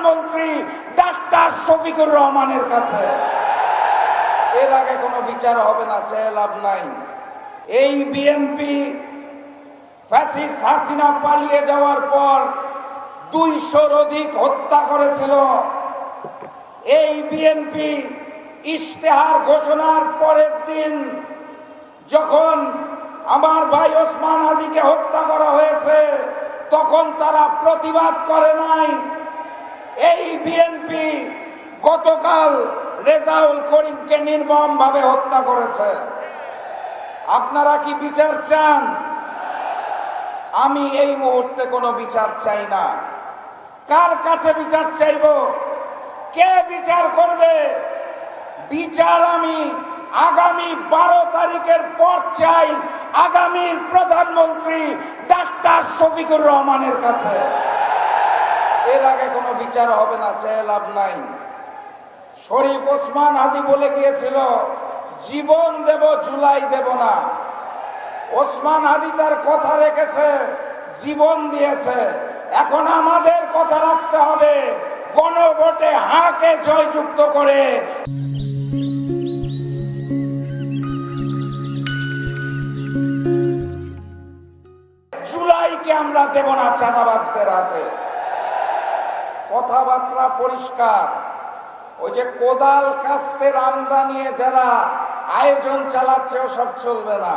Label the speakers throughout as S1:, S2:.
S1: প্রধানমন্ত্রী ডাক্তার শফিকুর রহমানের কাছে। এর আগে কোনো বিচার হবে না, চেয়ে লাভ নাই। এই বিএনপি ফ্যাসিস্ট হাসিনা পালিয়ে যাওয়ার পর 200-র অধিক হত্যা করেছিল। এই বিএনপি ইশতেহার ঘোষণার পরের দিন যখন আমার ভাই ওসমান হাদিকে হত্যা করা হয়েছে, তখন তারা প্রতিবাদ করে নাই। এই বিএনপি গতকাল রেজাউল করিমকে নির্মমভাবে হত্যা করেছে। আপনারা কি বিচার চান? আমি এই মুহূর্তে কোনো বিচার চাই না। কার কাছে বিচার চাইব? কে বিচার করবে? বিচার আমি আগামী 12 তারিখের পর চাই আগামীর প্রধানমন্ত্রী ডাক্তার শফিকুর রহমানের কাছে। এর আগে কোনো বিচার হবে না, চেয়ে লাভ নাই। শরীফ ওসমান হাদি বলে গিয়েছিল, জীবন দেব, জুলাই দেব না। ওসমান হাদি তার কথা রেখেছে, জীবন দিয়েছে। এখন আমাদের কথা রাখতে হবে, গণভোটে হাকে জয়যুক্ত করে জুলাইকে আমরা দেব না চাঁদাবাজদের হাতে। কথাবার্তা পরিষ্কার। ওই যে কোদাল কাস্তের আমদানি যারা আয়োজন চালাচ্ছে, ওসব চলবে না।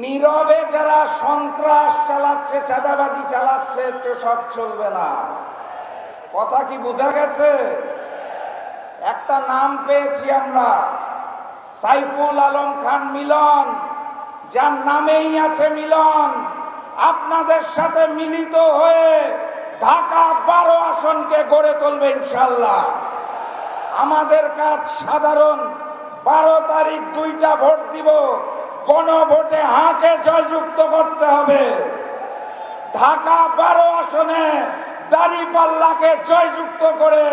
S1: নীরবে যারা সন্ত্রাস চালাচ্ছে, চাঁদাবাজি চালাচ্ছে, তো সব চলবে না। কথা কি বোঝা গেছে? একটা নাম পেয়েছি আমরা, সাইফুল আলম খান মিলন, যার নামেই আছে মিলন। আপনাদের সাথে মিলিত হয়ে ঢাকা 12 আসনকে গড়ে তুলবে ইনশাআল্লাহ। আমাদের কাজ সাধারণ, 12 তারিখ 2টা ভোট দিব। গণভোটে হাকে জয়যুক্ত করতে হবে। ঢাকা 12 আসনে দাঁড়িপাল্লাকে জয়যুক্ত করে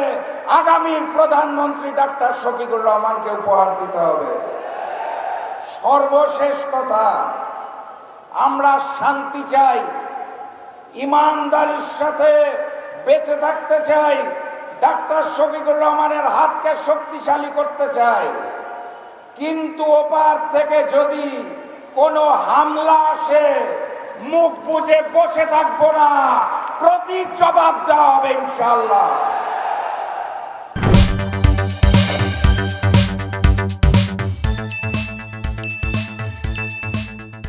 S1: আগামীর প্রধানমন্ত্রী ডাক্তার শফিকুর রহমানকে উপহার দিতে হবে। সর্বশেষ কথা, আমরা শান্তি চাই, ইমানদারির সাথে বেঁচে থাকতে চাই, ডাক্তার শফিকুর রহমানের হাতকে শক্তিশালী করতে চাই। কিন্তু ওপার থেকে যদি কোনো হামলা আসে, মুখ বুজে বসে থাকবো না, প্রতি জবাব দেওয়া হবে ইনশাআল্লাহ।